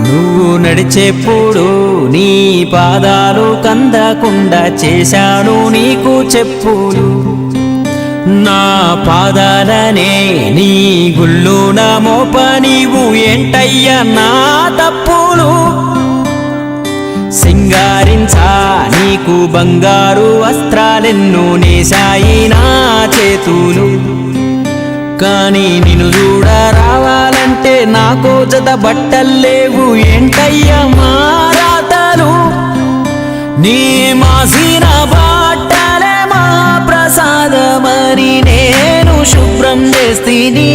నువ్వు నడిచేప్పుడు నీ పాదాలు కందకుండా చేశాను నీకు చెప్పులు. నా పాదాలనే నీ గుళ్ళున మోప నీవు ఏంటయ్యా నా తప్పులు. సింగారించా నీకు బంగారు వస్త్రాలెన్నో నేశాయి నా చేతులు. కానీ నిన్ను చూడ రావాలంటే నాకో జత బట్టల్లేవు ఏంటయ్యా మారాతలు. నీ మాసిన బట్టలే మా ప్రసాదమని నేను శుభ్రం చేస్తిని.